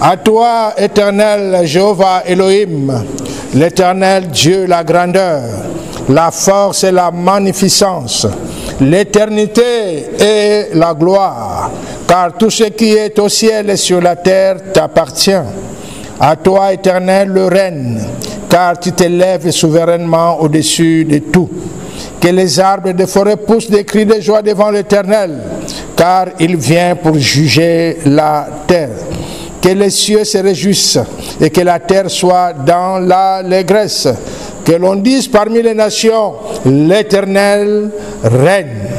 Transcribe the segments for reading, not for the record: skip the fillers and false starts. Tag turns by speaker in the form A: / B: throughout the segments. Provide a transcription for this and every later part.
A: À toi, éternel Jéhovah Elohim, l'éternel Dieu, la grandeur, la force et la magnificence, l'éternité et la gloire, car tout ce qui est au ciel et sur la terre t'appartient. À toi, éternel, le règne, car tu t'élèves souverainement au-dessus de tout. Que les arbres des forêts poussent des cris de joie devant l'Éternel, car il vient pour juger la terre. Que les cieux se réjouissent et que la terre soit dans l'allégresse. Que l'on dise parmi les nations, l'Éternel règne.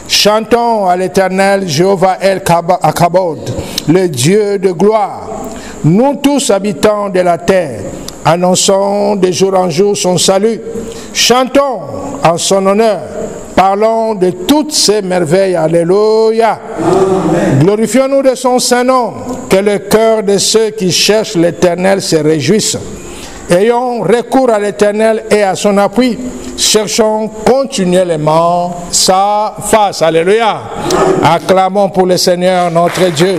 A: Chantons à l'Éternel Jéhovah El-Kabod, le Dieu de gloire. Nous tous habitants de la terre, annonçons de jour en jour son salut. Chantons en son honneur. Parlons de toutes ces merveilles. Alléluia. Glorifions-nous de son saint nom. Que le cœur de ceux qui cherchent l'Éternel se réjouisse. Ayons recours à l'Éternel et à son appui. Cherchons continuellement sa face. Alléluia. Acclamons pour le Seigneur notre Dieu.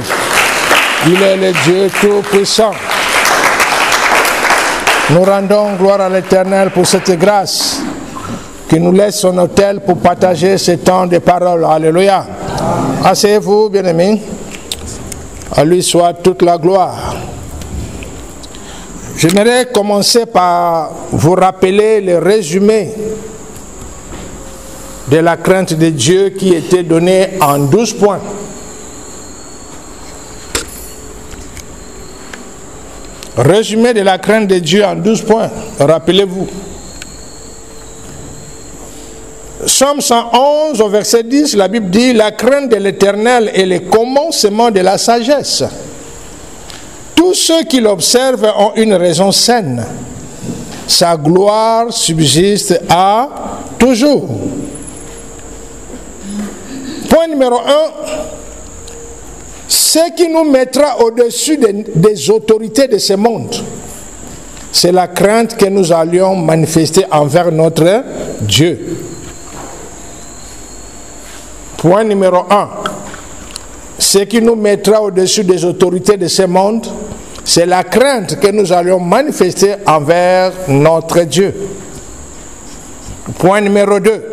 A: Il est le Dieu tout-puissant. Nous rendons gloire à l'Éternel pour cette grâce qui nous laisse son autel pour partager ce temps de parole. Alléluia. Asseyez-vous, bien-aimés. À lui soit toute la gloire. J'aimerais commencer par vous rappeler le résumé de la crainte de Dieu qui était donné en 12 points. Résumé de la crainte de Dieu en 12 points. Rappelez-vous. Psaume 111 au verset 10, la Bible dit: la crainte de l'Éternel est le commencement de la sagesse. Tous ceux qui l'observent ont une raison saine. Sa gloire subsiste à toujours. Point numéro 1. Ce qui nous mettra au-dessus des autorités de ce monde, c'est la crainte que nous allions manifester envers notre Dieu. Point numéro 1. Ce qui nous mettra au-dessus des autorités de ce monde, c'est la crainte que nous allions manifester envers notre Dieu. Point numéro 2.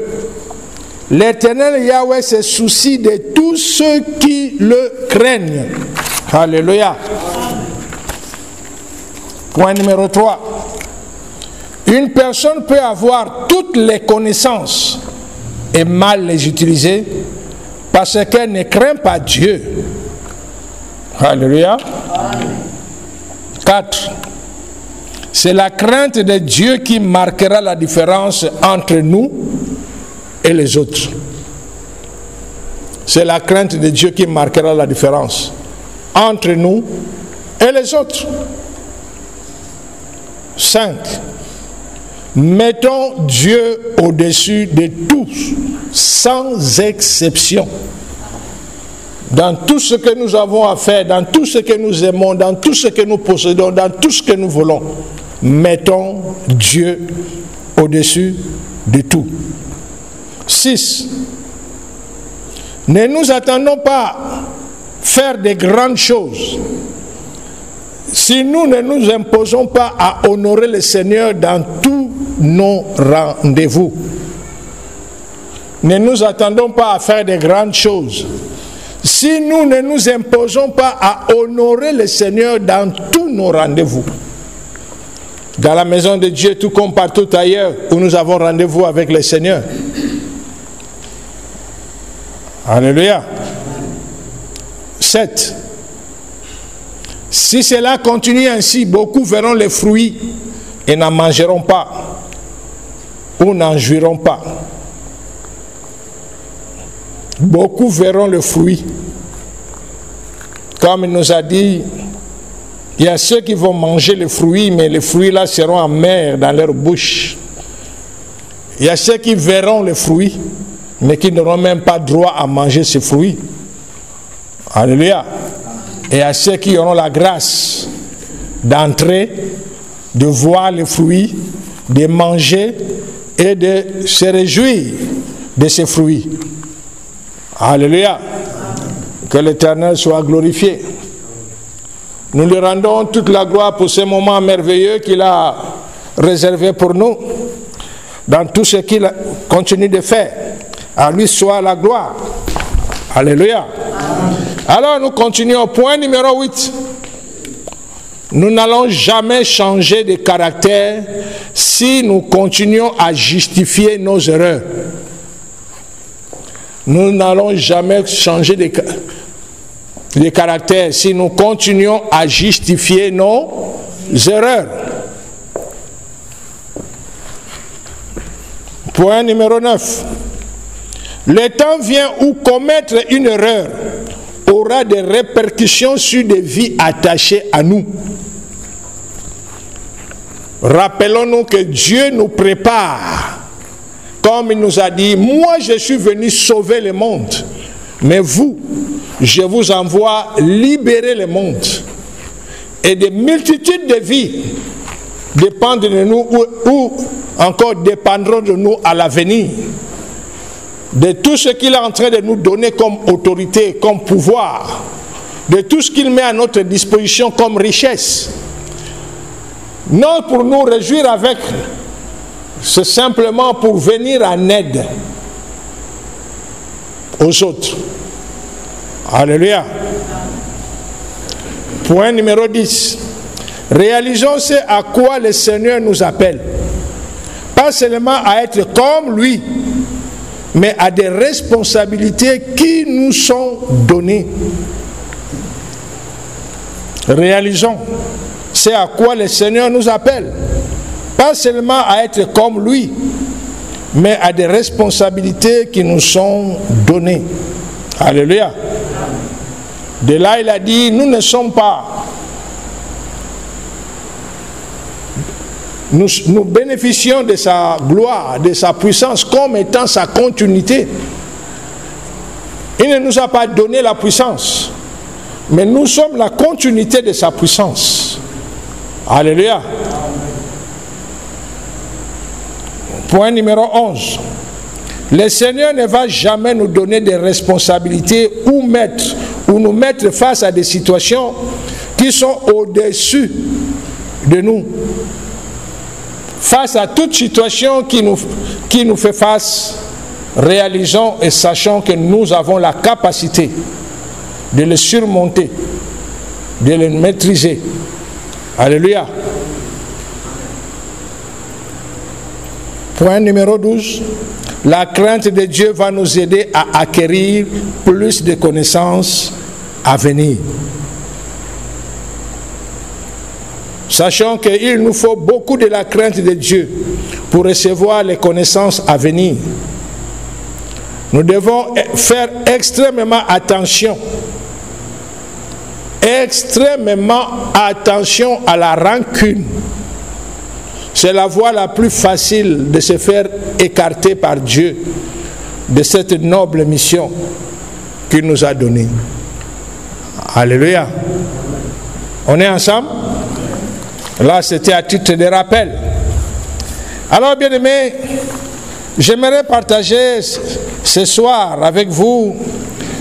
A: L'Éternel Yahweh se soucie de tous ceux qui le craignent. Alléluia. Point numéro 3. Une personne peut avoir toutes les connaissances et mal les utiliser parce qu'elle ne craint pas Dieu. Alléluia. 4. C'est la crainte de Dieu qui marquera la différence entre nous et les autres. C'est la crainte de Dieu qui marquera la différence entre nous et les autres. 5. Mettons Dieu au-dessus de tous, sans exception. Dans tout ce que nous avons à faire, dans tout ce que nous aimons, dans tout ce que nous possédons, dans tout ce que nous voulons, mettons Dieu au-dessus de tout. 6. Ne nous attendons pas à faire de grandes choses si nous ne nous imposons pas à honorer le Seigneur dans tous nos rendez-vous. Ne nous attendons pas à faire de grandes choses si nous ne nous imposons pas à honorer le Seigneur dans tous nos rendez-vous. Dans la maison de Dieu, tout comme partout ailleurs où nous avons rendez-vous avec le Seigneur. Alléluia. 7. Si cela continue ainsi, beaucoup verront les fruits et n'en mangeront pas ou n'en jouiront pas. Beaucoup verront le fruit. Comme il nous a dit, il y a ceux qui vont manger les fruits, mais les fruits là seront amers dans leur bouche. Il y a ceux qui verront les fruits, mais qui n'auront même pas droit à manger ces fruits. Alléluia. Et à ceux qui auront la grâce d'entrer, de voir les fruits, de manger et de se réjouir de ces fruits. Alléluia. Que l'Éternel soit glorifié. Nous lui rendons toute la gloire pour ce moment merveilleux qu'il a réservé pour nous. Dans tout ce qu'il continue de faire, à lui soit la gloire. Alléluia. Alors nous continuons. Point numéro 8. Nous n'allons jamais changer de caractère si nous continuons à justifier nos erreurs. Nous n'allons jamais changer de caractère si nous continuons à justifier nos erreurs. Point numéro 9. Le temps vient où commettre une erreur aura des répercussions sur des vies attachées à nous. Rappelons-nous que Dieu nous prépare. Comme il nous a dit, moi je suis venu sauver le monde, mais vous, je vous envoie libérer le monde. Et des multitudes de vies dépendent de nous ou encore dépendront de nous à l'avenir. De tout ce qu'il est en train de nous donner comme autorité, comme pouvoir, de tout ce qu'il met à notre disposition comme richesse. Non pour nous réjouir avec, c'est simplement pour venir en aide aux autres. Alléluia. Point numéro 10. Réalisons ce à quoi le Seigneur nous appelle. Pas seulement à être comme lui, mais à des responsabilités qui nous sont données. Réalisons ce à quoi le Seigneur nous appelle. Pas seulement à être comme lui, mais à des responsabilités qui nous sont données. Alléluia. De là, il a dit, nous ne sommes pas... Nous bénéficions de sa gloire, de sa puissance, comme étant sa continuité. Il ne nous a pas donné la puissance, mais nous sommes la continuité de sa puissance. Alléluia. Point numéro 11. Le Seigneur ne va jamais nous donner des responsabilités ou nous mettre face à des situations qui sont au-dessus de nous. Face à toute situation qui nous fait face, réalisons et sachons que nous avons la capacité de le surmonter, de le maîtriser. Alléluia. Point numéro 12. La crainte de Dieu va nous aider à acquérir plus de connaissances à venir. Sachant qu'il nous faut beaucoup de la crainte de Dieu pour recevoir les connaissances à venir. Nous devons faire extrêmement attention à la rancune. C'est la voie la plus facile de se faire écarter par Dieu de cette noble mission qu'il nous a donnée. Alléluia. On est ensemble? Là, c'était à titre de rappel. Alors, bien aimés, j'aimerais partager ce soir avec vous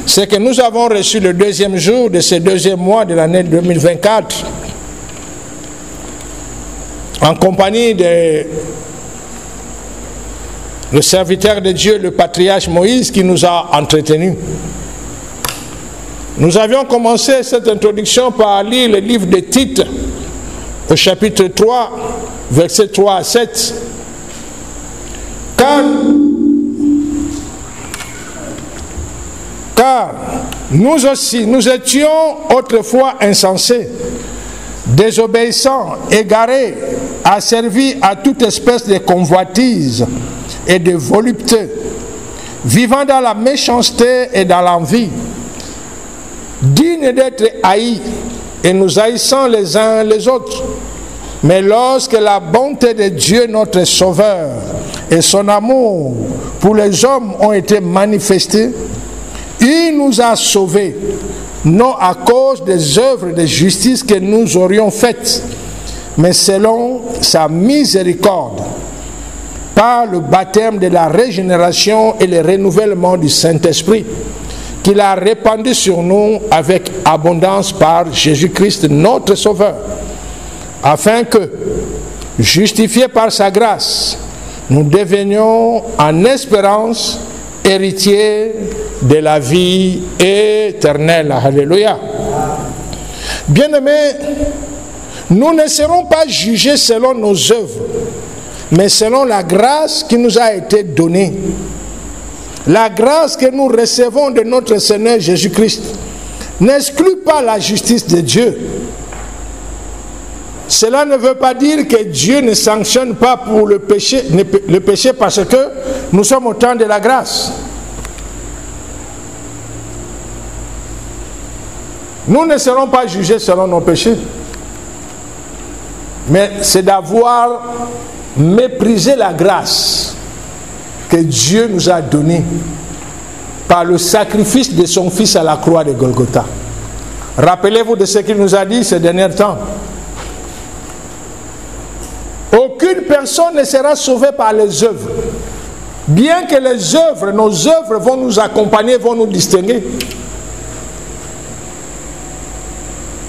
A: ce que nous avons reçu le deuxième jour de ce deuxième mois de l'année 2024 en compagnie de le serviteur de Dieu, le patriarche Moïse, qui nous a entretenus. Nous avions commencé cette introduction par lire le livre de Tite, au chapitre 3, versets 3 à 7. Car nous aussi, nous étions autrefois insensés, désobéissants, égarés, asservis à toute espèce de convoitise et de volupté, vivant dans la méchanceté et dans l'envie, dignes d'être haïs, et nous haïssons les uns les autres. Mais lorsque la bonté de Dieu notre Sauveur et son amour pour les hommes ont été manifestés, il nous a sauvés, non à cause des œuvres de justice que nous aurions faites, mais selon sa miséricorde, par le baptême de la régénération et le renouvellement du Saint-Esprit, qu'il a répandu sur nous avec abondance par Jésus-Christ notre Sauveur, afin que, justifiés par sa grâce, nous devenions en espérance héritiers de la vie éternelle. Alléluia. Bien-aimés, nous ne serons pas jugés selon nos œuvres, mais selon la grâce qui nous a été donnée. La grâce que nous recevons de notre Seigneur Jésus-Christ n'exclut pas la justice de Dieu. Cela ne veut pas dire que Dieu ne sanctionne pas pour le péché parce que nous sommes au temps de la grâce. Nous ne serons pas jugés selon nos péchés, mais c'est d'avoir méprisé la grâce que Dieu nous a donnée par le sacrifice de son Fils à la croix de Golgotha. Rappelez-vous de ce qu'il nous a dit ces derniers temps. Aucune personne ne sera sauvée par les œuvres. Bien que les œuvres, nos œuvres vont nous accompagner, vont nous distinguer.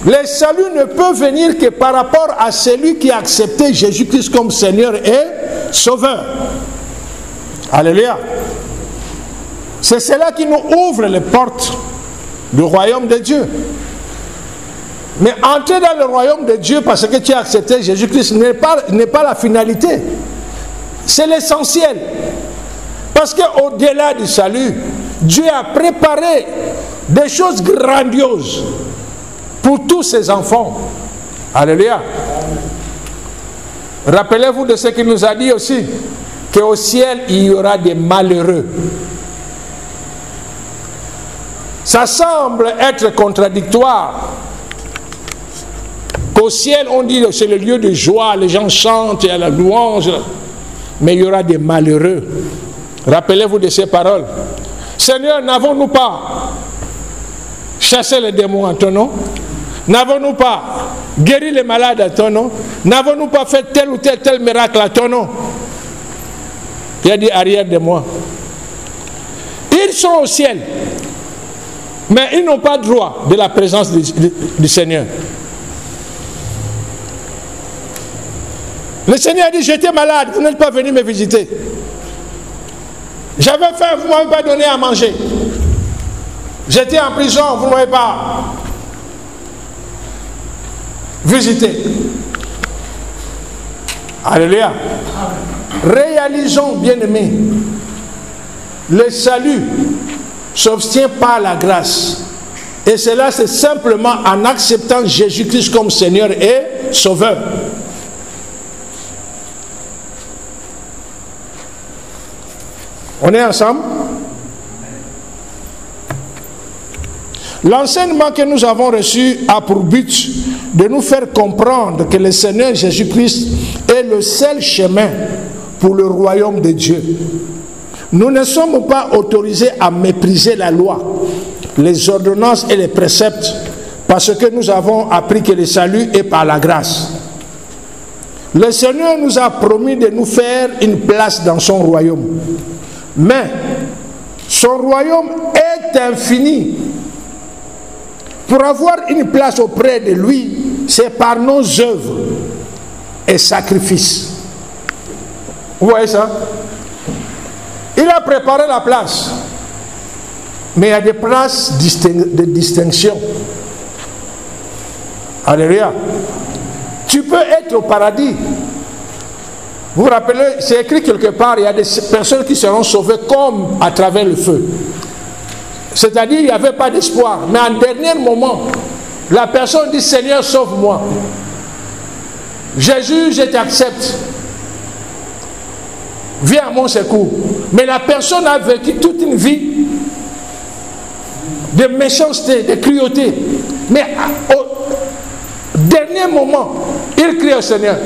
A: Le salut ne peut venir que par rapport à celui qui a accepté Jésus-Christ comme Seigneur et Sauveur. Alléluia. C'est cela qui nous ouvre les portes du royaume de Dieu. Mais entrer dans le royaume de Dieu parce que tu as accepté Jésus-Christ n'est pas la finalité. C'est l'essentiel. Parce qu'au-delà du salut, Dieu a préparé des choses grandioses pour tous ses enfants. Alléluia. Rappelez-vous de ce qu'il nous a dit aussi, qu'au ciel, il y aura des malheureux. Ça semble être contradictoire. Qu'au ciel, on dit que c'est le lieu de joie, les gens chantent, il y a la louange, mais il y aura des malheureux. Rappelez-vous de ces paroles. Seigneur, n'avons-nous pas chassé les démons en ton nom? N'avons-nous pas guéri les malades à ton nom? N'avons-nous pas fait tel ou tel miracle à ton nom? Il a dit arrière de moi. Ils sont au ciel, mais ils n'ont pas droit de la présence du Seigneur. Le Seigneur a dit, j'étais malade, vous n'êtes pas venu me visiter. J'avais faim, vous ne m'avez pas donné à manger. J'étais en prison, vous ne m'avez pas visité. Alléluia. Réalisons, bien-aimés, le salut s'obtient par la grâce. Et cela, c'est simplement en acceptant Jésus-Christ comme Seigneur et Sauveur. On est ensemble? L'enseignement que nous avons reçu a pour but de nous faire comprendre que le Seigneur Jésus-Christ est le seul chemin pour le royaume de Dieu. Nous ne sommes pas autorisés à mépriser la loi, les ordonnances et les préceptes, parce que nous avons appris que le salut est par la grâce. Le Seigneur nous a promis de nous faire une place dans son royaume. Mais son royaume est infini. Pour avoir une place auprès de lui, c'est par nos œuvres et sacrifices. Vous voyez ça? Il a préparé la place. Mais il y a des places de distinction. Alléluia. Tu peux être au paradis. Vous vous rappelez, c'est écrit quelque part, il y a des personnes qui seront sauvées comme à travers le feu. C'est-à-dire, il n'y avait pas d'espoir. Mais en dernier moment, la personne dit, Seigneur, sauve-moi. Jésus, je t'accepte. Viens à mon secours. Mais la personne a vécu toute une vie de méchanceté, de cruauté. Mais au dernier moment, il crie au Seigneur.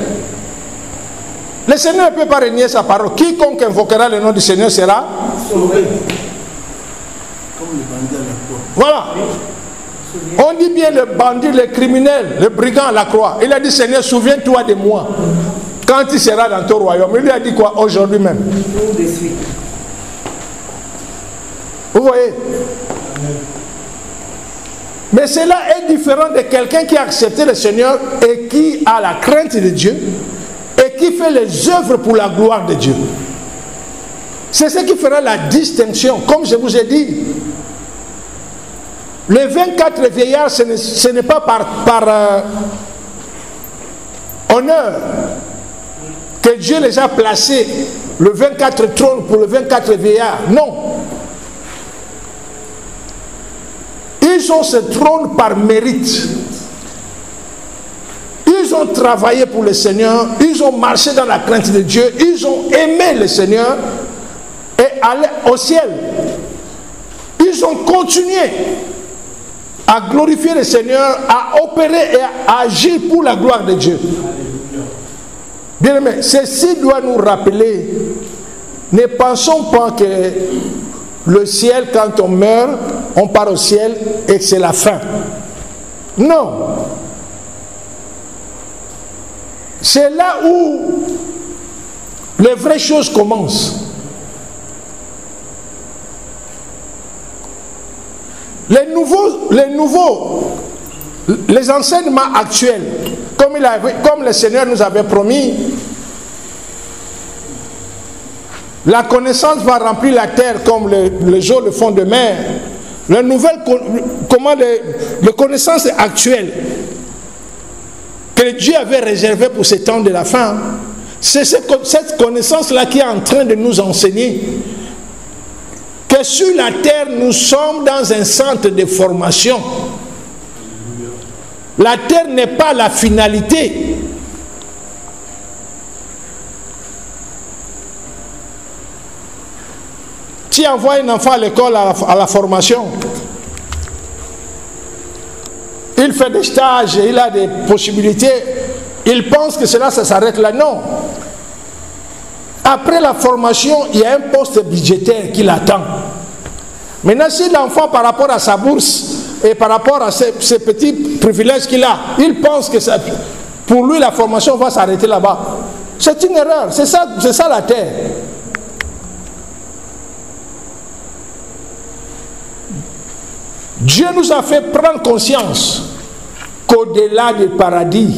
A: Le Seigneur ne peut pas renier sa parole. Quiconque invoquera le nom du Seigneur sera sauvé. Comme le bandit à la croix. Voilà. On dit bien le bandit, le criminel, le brigand à la croix. Il a dit, Seigneur, souviens-toi de moi. Quand il sera dans ton royaume. Il lui a dit quoi? Aujourd'hui même. Vous voyez? Mais cela est différent de quelqu'un qui a accepté le Seigneur et qui a la crainte de Dieu et qui fait les œuvres pour la gloire de Dieu. C'est ce qui fera la distinction. Comme je vous ai dit, les 24 vieillards, ce n'est pas par honneur que Dieu les a placés, le 24 trônes pour les 24 vieillards. Non. Ils ont ce trône par mérite. Ils ont travaillé pour le Seigneur, ils ont marché dans la crainte de Dieu, ils ont aimé le Seigneur et allé au ciel. Ils ont continué à glorifier le Seigneur, à opérer et à agir pour la gloire de Dieu. Bien aimé, ceci doit nous rappeler, ne pensons pas que le ciel, quand on meurt, on part au ciel et que c'est la fin. Non. C'est là où les vraies choses commencent. Les enseignements actuels, comme le Seigneur nous avait promis, la connaissance va remplir la terre comme les eaux le fond de mer. Les connaissances actuelles que Dieu avait réservées pour ce temps de la fin, c'est cette connaissance-là qui est en train de nous enseigner que sur la terre, nous sommes dans un centre de formation. La terre n'est pas la finalité. Tu envoies un enfant à l'école à la formation. Il fait des stages, il a des possibilités. Il pense que cela, ça s'arrête là. Non. Après la formation, il y a un poste budgétaire qui l'attend. Maintenant, si l'enfant, par rapport à sa bourse et par rapport à ces petits privilèges qu'il a, il pense que pour lui, la formation va s'arrêter là-bas. C'est une erreur. C'est ça la terre. Dieu nous a fait prendre conscience qu'au-delà du paradis,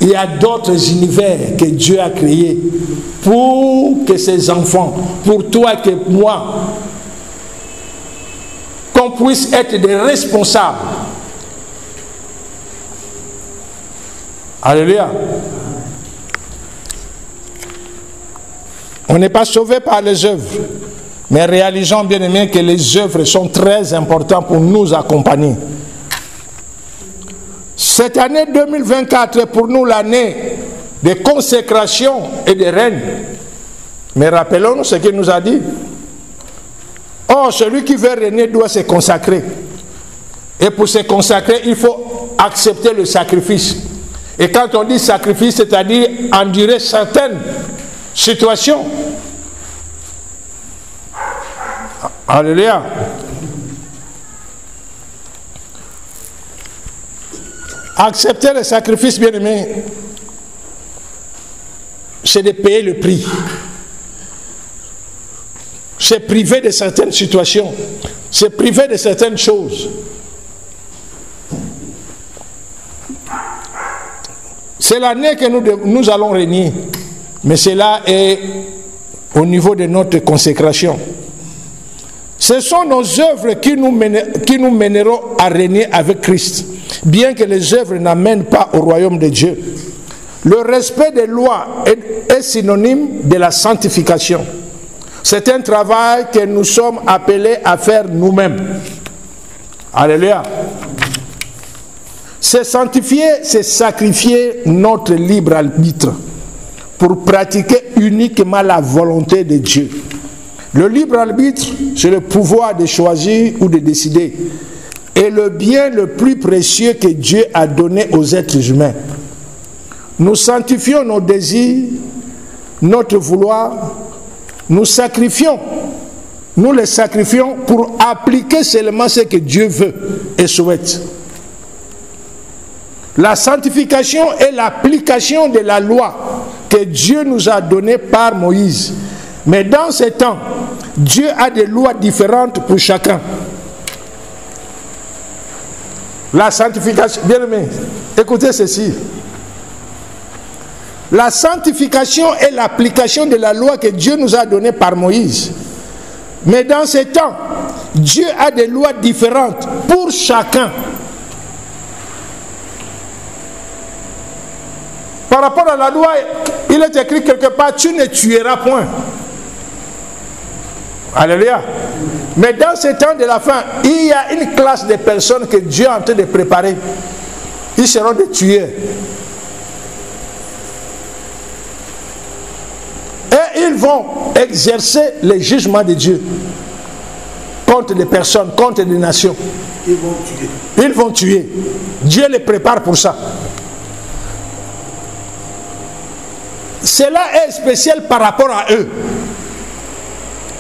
A: il y a d'autres univers que Dieu a créés pour que ses enfants, pour toi et que moi, qu'on puisse être des responsables. Alléluia. On n'est pas sauvé par les œuvres, mais réalisons bien aimé que les œuvres sont très importantes pour nous accompagner. Cette année 2024 est pour nous l'année de consécration et de règne. Mais rappelons-nous ce qu'il nous a dit. Or, celui qui veut régner doit se consacrer. Et pour se consacrer, il faut accepter le sacrifice. Et quand on dit sacrifice, c'est-à-dire endurer certaines situations. Alléluia. Accepter le sacrifice, bien aimé, c'est de payer le prix. C'est priver de certaines situations. C'est priver de certaines choses. C'est l'année que nous allons régner. Mais cela est au niveau de notre consécration. Ce sont nos œuvres qui nous mèneront à régner avec Christ, bien que les œuvres n'amènent pas au royaume de Dieu. Le respect des lois est synonyme de la sanctification. C'est un travail que nous sommes appelés à faire nous-mêmes. Alléluia. Se sanctifier, c'est sacrifier notre libre arbitre pour pratiquer uniquement la volonté de Dieu. Le libre arbitre, c'est le pouvoir de choisir ou de décider. Et le bien le plus précieux que Dieu a donné aux êtres humains. Nous sanctifions nos désirs, notre vouloir, nous les sacrifions pour appliquer seulement ce que Dieu veut et souhaite. La sanctification est l'application de la loi que Dieu nous a donnée par Moïse. Mais dans ces temps, Dieu a des lois différentes pour chacun. La sanctification, bien aimé, écoutez ceci. La sanctification est l'application de la loi que Dieu nous a donnée par Moïse. Mais dans ces temps, Dieu a des lois différentes pour chacun. Par rapport à la loi, il est écrit quelque part, tu ne tueras point. Alléluia. Mais dans ces temps de la fin, il y a une classe de personnes que Dieu est en train de préparer. Ils seront des tueurs. Et ils vont exercer les jugements de Dieu contre des personnes, contre des nations.
B: Ils vont tuer.
A: Ils vont tuer. Dieu les prépare pour ça. Cela est spécial par rapport à eux.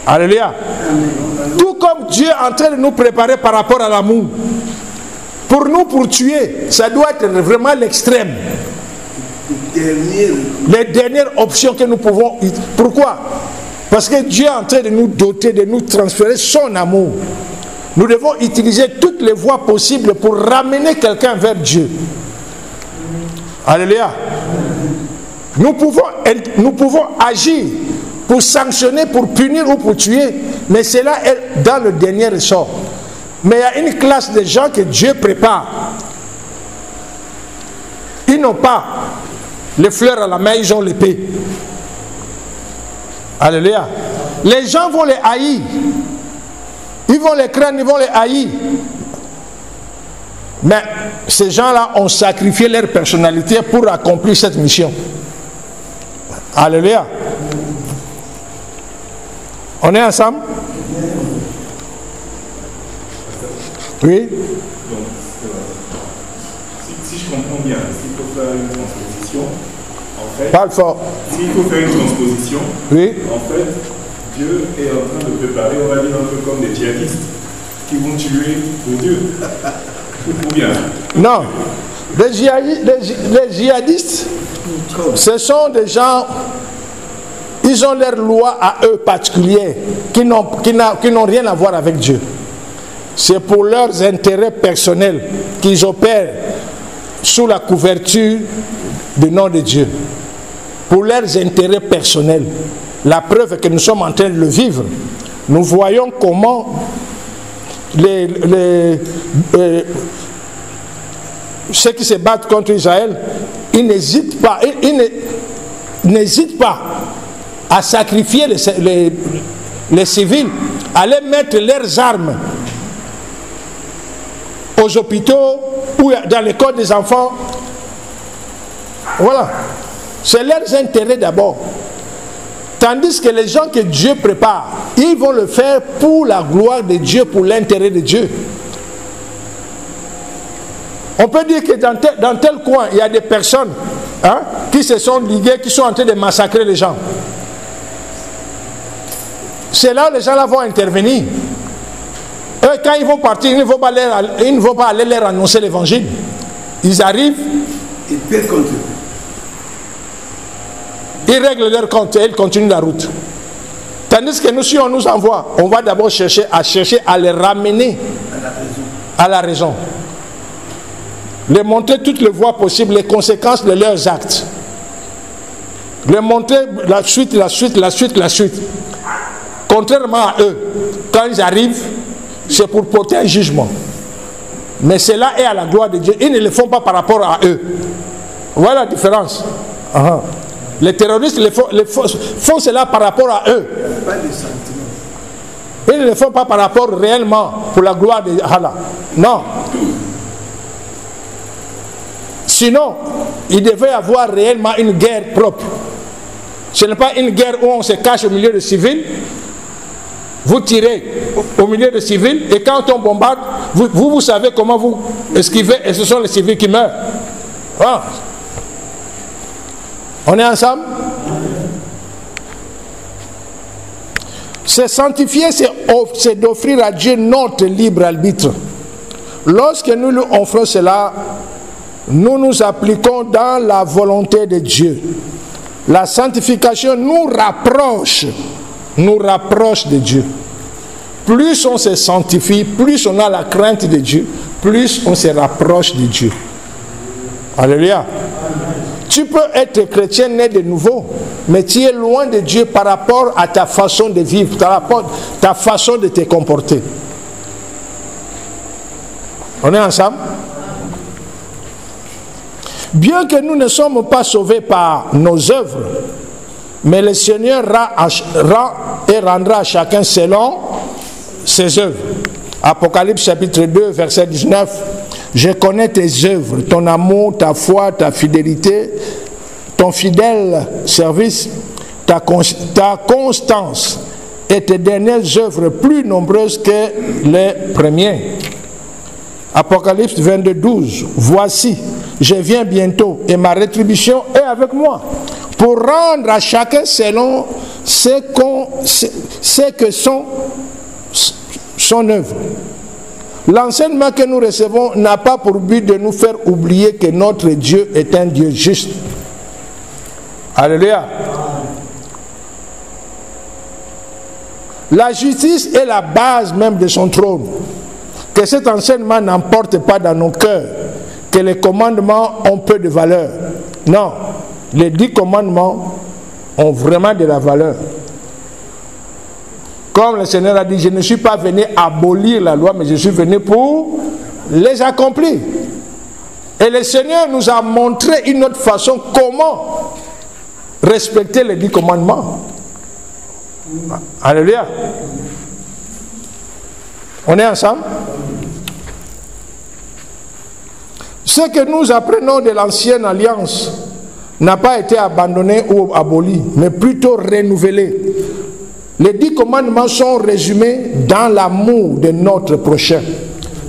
A: Alléluia. Tout comme Dieu est en train de nous préparer par rapport à l'amour. Pour nous, pour tuer, ça doit être vraiment l'extrême. Les dernières options que nous pouvons... Pourquoi? Parce que Dieu est en train de nous doter, de nous transférer son amour. Nous devons utiliser toutes les voies possibles pour ramener quelqu'un vers Dieu. Alléluia. Nous pouvons agir pour sanctionner, pour punir ou pour tuer, mais cela est dans le dernier ressort. Mais il y a une classe de gens que Dieu prépare. Ils n'ont pas les fleurs à la main, ils ont l'épée. Alléluia. Les gens vont les haïr. Ils vont les craindre, ils vont les haïr. Mais ces gens-là ont sacrifié leur personnalité pour accomplir cette mission. Alléluia. On est ensemble? Oui.
C: Donc, si je comprends bien, s'il faut faire une transposition, en fait...
A: Parle fort.
C: S'il faut faire une transposition,
A: oui.
C: En fait, Dieu est en train de préparer, on va dire un peu comme des djihadistes qui vont tuer pour Dieu. Ou bien?
A: Non. Les djihadistes, ce sont des gens, ils ont leurs lois à eux particulières qui n'ont rien à voir avec Dieu. C'est pour leurs intérêts personnels qu'ils opèrent sous la couverture du nom de Dieu. Pour leurs intérêts personnels. La preuve est que nous sommes en train de le vivre. Nous voyons comment ceux qui se battent contre Israël, ils n'hésitent pas, à sacrifier les civils, à les mettre leurs armes aux hôpitaux ou dans les corps des enfants. Voilà. C'est leurs intérêts d'abord. Tandis que les gens que Dieu prépare, ils vont le faire pour la gloire de Dieu, pour l'intérêt de Dieu. On peut dire que dans tel coin, il y a des personnes qui se sont liguées, qui sont en train de massacrer les gens. C'est là où les gens là vont intervenir. Eux, quand ils vont partir, ils ne vont pas aller leur annoncer l'évangile. Ils arrivent.
B: Ils paient contre eux.
A: Ils règlent leur compte et ils continuent la route. Tandis que nous, si on nous envoie, on va d'abord chercher à les ramener à la raison. Les montrer toutes les voies possibles, les conséquences de leurs actes. Les montrer la suite. Contrairement à eux, quand ils arrivent, c'est pour porter un jugement. Mais cela est à la gloire de Dieu. Ils ne le font pas par rapport à eux. Voilà la différence. Les terroristes font cela par rapport à eux.
B: Pas de sentiments.
A: Ils ne le font pas par rapport réellement pour la gloire de Allah. Non. Sinon, il devait y avoir réellement une guerre propre. Ce n'est pas une guerre où on se cache au milieu de civils. Vous tirez au milieu de civils et quand on bombarde, vous savez comment vous esquivez et ce sont les civils qui meurent. Ah. On est ensemble? Se sanctifier, c'est d'offrir à Dieu notre libre arbitre. Lorsque nous lui offrons cela, nous nous appliquons dans la volonté de Dieu. La sanctification nous rapproche nous rapproche de Dieu. Plus on se sanctifie, plus on a la crainte de Dieu, plus on se rapproche de Dieu. Alléluia. Tu peux être chrétien né de nouveau, mais tu es loin de Dieu par rapport à ta façon de vivre, ta façon de te comporter. On est ensemble? Bien que nous ne sommes pas sauvés par nos œuvres, mais le Seigneur rendra à chacun selon ses œuvres. Apocalypse chapitre 2, verset 19. Je connais tes œuvres, ton amour, ta foi, ta fidélité, ton fidèle service, ta constance et tes dernières œuvres plus nombreuses que les premières. Apocalypse 22, 12. Voici, je viens bientôt et ma rétribution est avec moi pour rendre à chacun selon ce que son œuvre. L'enseignement que nous recevons n'a pas pour but de nous faire oublier que notre Dieu est un Dieu juste. Alléluia. La justice est la base même de son trône. Que cet enseignement n'emporte pas dans nos cœurs que les commandements ont peu de valeur. Non, les 10 commandements ont vraiment de la valeur. Comme le Seigneur a dit, je ne suis pas venu abolir la loi, mais je suis venu pour les accomplir. Et le Seigneur nous a montré une autre façon comment respecter les 10 commandements. Alléluia. On est ensemble? Ce que nous apprenons de l'ancienne alliance n'a pas été abandonné ou aboli, mais plutôt renouvelé. Les 10 commandements sont résumés dans l'amour de notre prochain.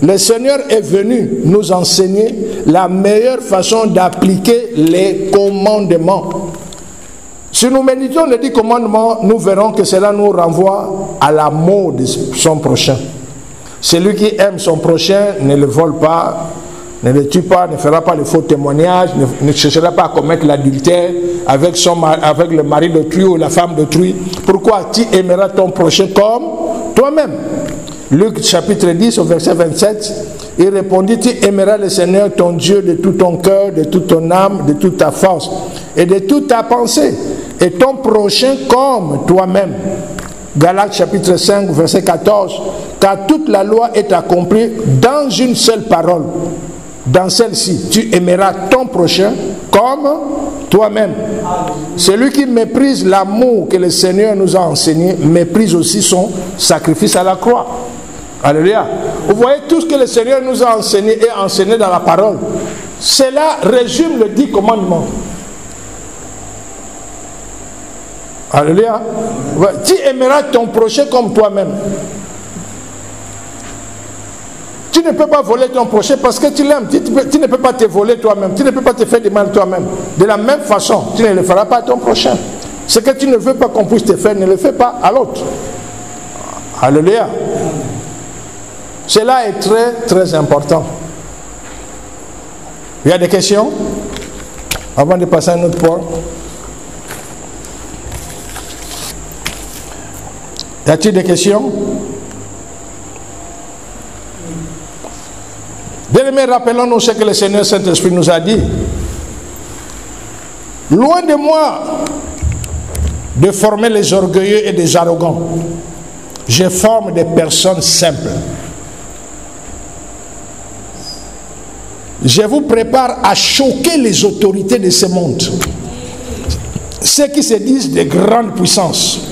A: Le Seigneur est venu nous enseigner la meilleure façon d'appliquer les commandements. Si nous méditons les 10 commandements, nous verrons que cela nous renvoie à l'amour de son prochain. Celui qui aime son prochain ne le vole pas, ne le tue pas, ne fera pas de faux témoignages, ne cherchera pas à commettre l'adultère avec le mari d'autrui ou la femme d'autrui. Pourquoi? Tu aimeras ton prochain comme toi-même. Luc chapitre 10 au verset 27, il répondit, tu aimeras le Seigneur ton Dieu de tout ton cœur, de toute ton âme, de toute ta force et de toute ta pensée, et ton prochain comme toi-même. Galates chapitre 5 verset 14, car toute la loi est accomplie dans une seule parole. Dans celle-ci, tu aimeras ton prochain comme toi-même. Celui qui méprise l'amour que le Seigneur nous a enseigné, méprise aussi son sacrifice à la croix. Alléluia. Vous voyez, tout ce que le Seigneur nous a enseigné est enseigné dans la parole. Cela résume les 10 commandements. Alléluia. Tu aimeras ton prochain comme toi-même. Tu ne peux pas voler ton prochain parce que tu l'aimes. Tu ne peux pas te voler toi-même. Tu ne peux pas te faire du mal toi-même. De la même façon, tu ne le feras pas à ton prochain. Ce que tu ne veux pas qu'on puisse te faire, ne le fais pas à l'autre. Alléluia. Cela est très, très important. Il y a des questions? Avant de passer à un autre point. Y a-t-il des questions? Bien-aimés, rappelons-nous ce que le Seigneur Saint-Esprit nous a dit. Loin de moi de former les orgueilleux et des arrogants. Je forme des personnes simples. Je vous prépare à choquer les autorités de ce monde. Ceux qui se disent de grandes puissances.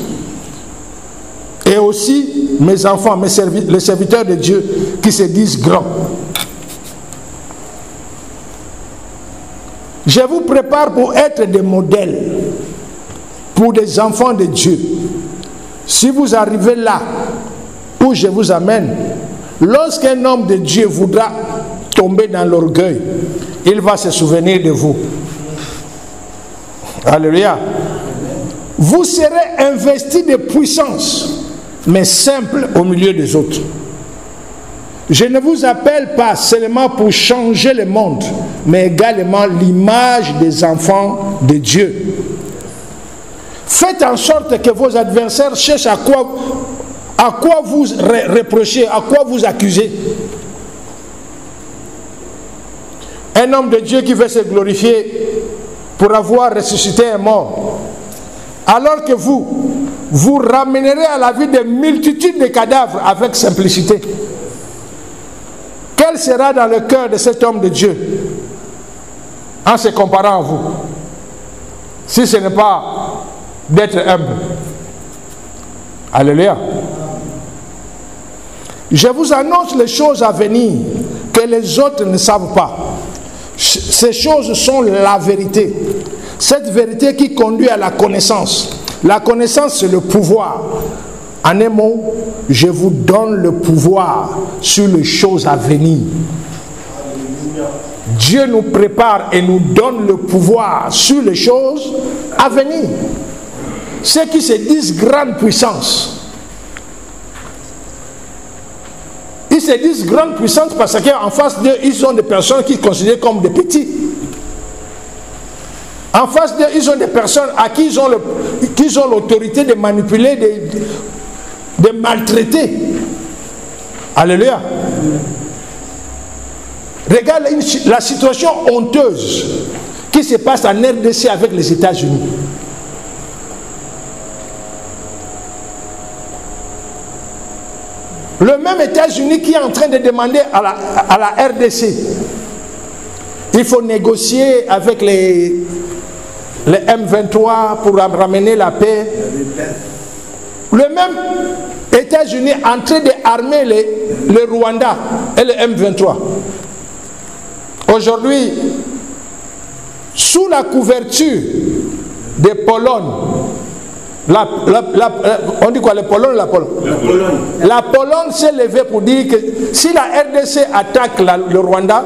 A: Et aussi mes enfants, les serviteurs de Dieu qui se disent grands. Je vous prépare pour être des modèles pour des enfants de Dieu. Si vous arrivez là où je vous amène, lorsqu'un homme de Dieu voudra tomber dans l'orgueil, il va se souvenir de vous. Alléluia. Vous serez investis de puissance, mais simple au milieu des autres. Je ne vous appelle pas seulement pour changer le monde, mais également l'image des enfants de Dieu. Faites en sorte que vos adversaires cherchent à quoi vous reprocher, à quoi vous accuser. Un homme de Dieu qui veut se glorifier pour avoir ressuscité un mort, alors que vous ramènerez à la vie des multitudes de cadavres avec simplicité. Quel sera dans le cœur de cet homme de Dieu en se comparant à vous, si ce n'est pas d'être humble? Alléluia. Je vous annonce les choses à venir que les autres ne savent pas. Ces choses sont la vérité. Cette vérité qui conduit à la connaissance. La connaissance, c'est le pouvoir. En un mot, je vous donne le pouvoir sur les choses à venir. Dieu nous prépare et nous donne le pouvoir sur les choses à venir. Ceux qui se disent grande puissance, ils se disent grande puissance parce qu'en face d'eux, ils ont des personnes qui considèrent comme des petits. En face d'eux, ils ont des personnes à qui ils ont l'autorité de manipuler, de maltraiter. Alléluia. Regarde la situation honteuse qui se passe en RDC avec les États-Unis. Le même États-Unis qui est en train de demander à la RDC, il faut négocier avec les M23 pour ramener la paix. Le même États-Unis est en train d'armer le Rwanda et le M23. Aujourd'hui, sous la couverture de Pologne, on dit quoi, la Pologne? La Pologne s'est levée pour dire que si la RDC attaque le Rwanda,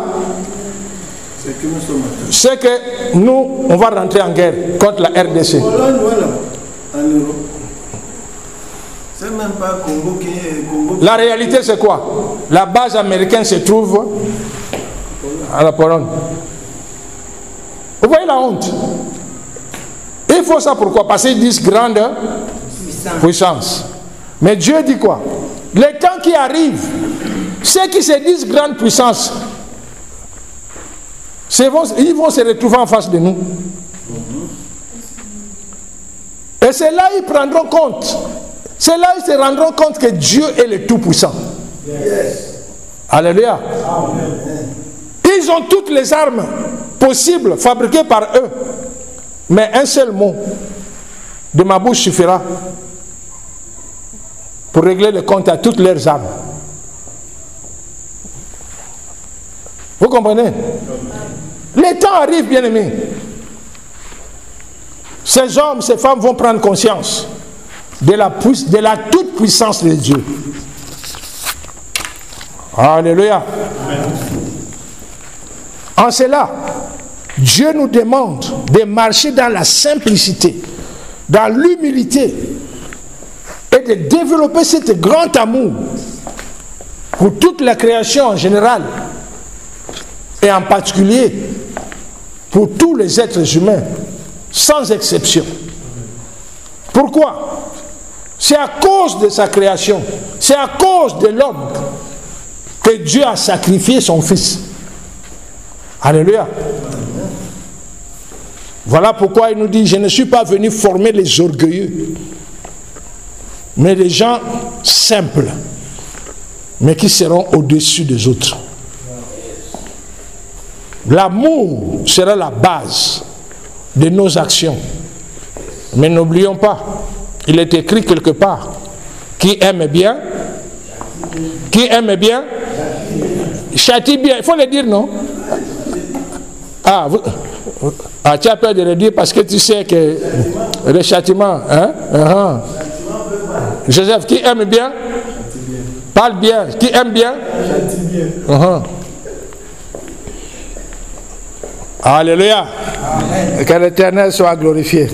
A: c'est que nous, on va rentrer en guerre contre la RDC.
B: Pologne, voilà, en Europe. C'est même pas Congo qui est Congo.
A: La réalité, c'est quoi? La base américaine se trouve à la Pologne. Vous voyez la honte? Il faut ça pourquoi? Parce qu'ils disent grande puissance. Mais Dieu dit quoi? Les temps qui arrivent, ceux qui se disent grande puissance, ils vont se retrouver en face de nous. Et c'est là qu'ils prendront compte. C'est là qu'ils se rendront compte que Dieu est le Tout-Puissant. Yes. Alléluia. Amen. Ils ont toutes les armes possibles fabriquées par eux. Mais un seul mot de ma bouche suffira pour régler le compte à toutes leurs armes. Vous comprenez? Les temps arrivent, bien-aimés. Ces hommes, ces femmes vont prendre conscience de la toute-puissance de Dieu. Alléluia. En cela, Dieu nous demande de marcher dans la simplicité, dans l'humilité et de développer ce grand amour pour toute la création en général et en particulier pour tous les êtres humains, sans exception. Pourquoi? C'est à cause de sa création, c'est à cause de l'homme que Dieu a sacrifié son Fils. Alléluia. Voilà pourquoi il nous dit, je ne suis pas venu former les orgueilleux, mais les gens simples, mais qui seront au-dessus des autres. L'amour sera la base de nos actions. Mais n'oublions pas, il est écrit quelque part, qui aime bien, châtie bien. Il faut le dire, non? Tu as peur de le dire parce que tu sais que le châtiment, hein? Joseph, qui aime bien, parle bien. Qui aime bien, Alléluia. Amen. Que l'Éternel soit glorifié.